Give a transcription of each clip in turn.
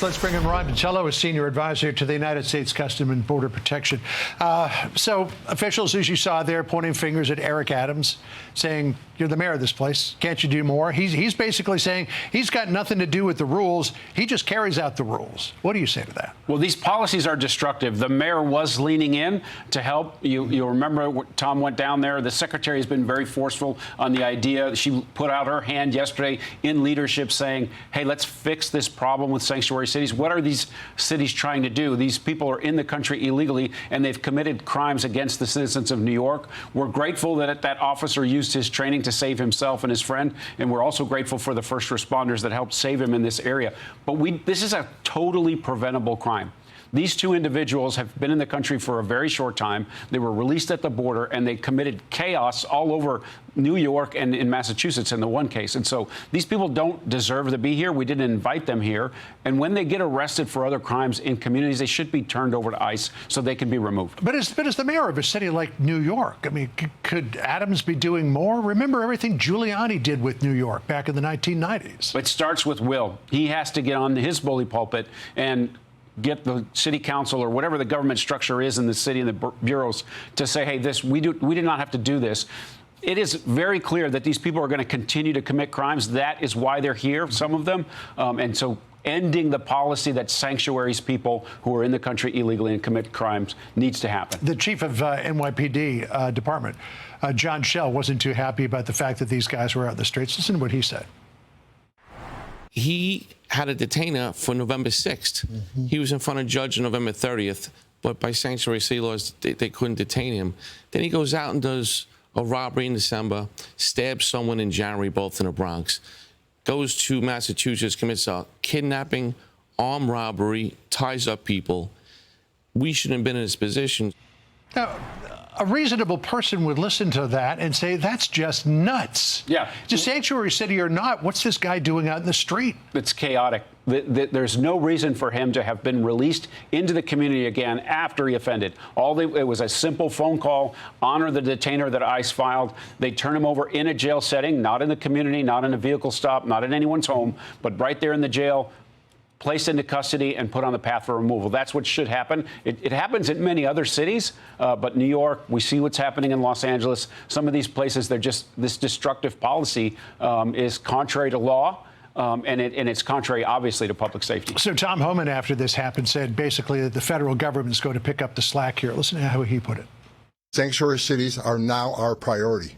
Let's bring in Ron DiCello, a senior advisor to the United States Customs and Border Protection. So officials, as you saw there, pointing fingers at Eric Adams, saying, you're the mayor of this place. Can't you do more? He's basically saying he's got nothing to do with the rules. He just carries out the rules. What do you say to that? Well, these policies are destructive. The mayor was leaning in to help. You remember Tom went down there. The secretary has been very forceful on the idea. She put out her hand yesterday in leadership saying, hey, let's fix this problem with sanctuary cities. What are these cities trying to do? These people are in the country illegally, and they've committed crimes against the citizens of New York. We're grateful that that officer used his training to save himself and his friend, and we're also grateful for the first responders that helped save him in this area. But this is a totally preventable crime. These two individuals have been in the country for a very short time. They were released at the border, and they committed chaos all over New York and in Massachusetts in the one case. And so these people don't deserve to be here. We didn't invite them here. And when they get arrested for other crimes in communities, they should be turned over to ICE so they can be removed. But as the mayor of a city like New York, I mean, could Adams be doing more? Remember everything Giuliani did with New York back in the 1990s. It starts with Will. He has to get on his bully pulpit and get the city council or whatever the government structure is in the city and the bureaus to say, hey, we did not have to do this. It is very clear that these people are going to continue to commit crimes. That is why they're here, some of them. And so ending the policy that sanctuaries people who are in the country illegally and commit crimes needs to happen. The chief of NYPD department, John Schell, wasn't too happy about the fact that these guys were out in the streets. Listen to what he said. He had a detainer for November 6th. Mm-hmm. He was in front of a judge on November 30th, but by sanctuary city laws, they couldn't detain him. Then he goes out and does a robbery in December, stabs someone in January, both in the Bronx, goes to Massachusetts, commits a kidnapping, armed robbery, ties up people. We shouldn't have been in this position. Now, a reasonable person would listen to that and say, that's just nuts. Yeah. Just sanctuary city or not, what's this guy doing out in the street? It's chaotic. There's no reason for him to have been released into the community again after he offended. It was a simple phone call, honor the detainer that ICE filed. They turn him over in a jail setting, not in the community, not in a vehicle stop, not in anyone's home, but right there in the jail, placed into custody and put on the path for removal. That's what should happen. It happens in many other cities, but New York, we see what's happening in Los Angeles. Some of these places, this destructive policy is contrary to law. And it's contrary, obviously, to public safety. So Tom Homan, after this happened, said basically that the federal government is going to pick up the slack here. Listen to how he put it. Sanctuary cities are now our priority.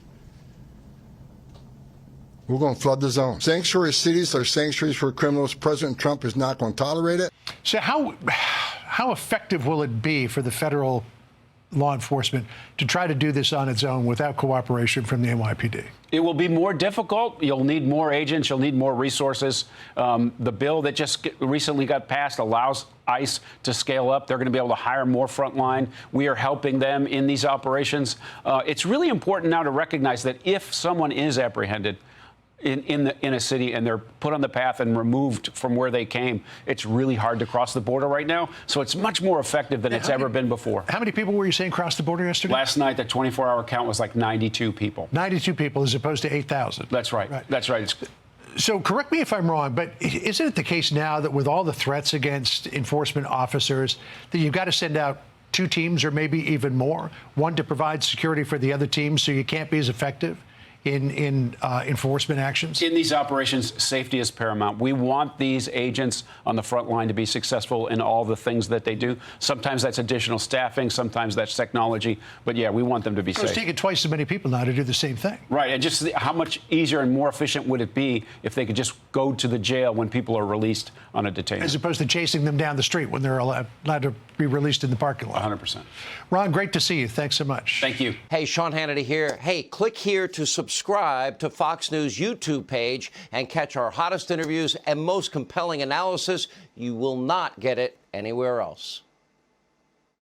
We're going to flood the zone. Sanctuary cities are sanctuaries for criminals. President Trump is not going to tolerate it. So how effective will it be for the federal law enforcement to try to do this on its own without cooperation from the NYPD? It will be more difficult. You'll need more agents. You'll need more resources. The bill that just recently got passed allows ICE to scale up. They're going to be able to hire more frontline. We are helping them in these operations. It's really important now to recognize that if someone is apprehended in a city and they're put on the path and removed from where they came, it's really hard to cross the border right now. So it's much more effective than it's ever been before. How many people were you saying crossed the border yesterday? Last night, the 24-hour count was like 92 people. 92 people as opposed to 8,000. That's right. That's right. So correct me if I'm wrong, but isn't it the case now that with all the threats against enforcement officers that you've got to send out 2 teams or maybe even more, one to provide security for the other team so you can't be as effective in enforcement actions? In these operations, safety is paramount. We want these agents on the front line to be successful in all the things that they do. Sometimes that's additional staffing, sometimes that's technology, but yeah, we want them to be safe. It's taking twice as many people now to do the same thing. Right, and just how much easier and more efficient would it be if they could just go to the jail when people are released on a detainer? As opposed to chasing them down the street when they're allowed to be released in the parking lot. 100%. Ron, great to see you. Thanks so much. Thank you. Hey, Sean Hannity here. Hey, click here to subscribe to Fox News YouTube page and catch our hottest interviews and most compelling analysis. You will not get it anywhere else.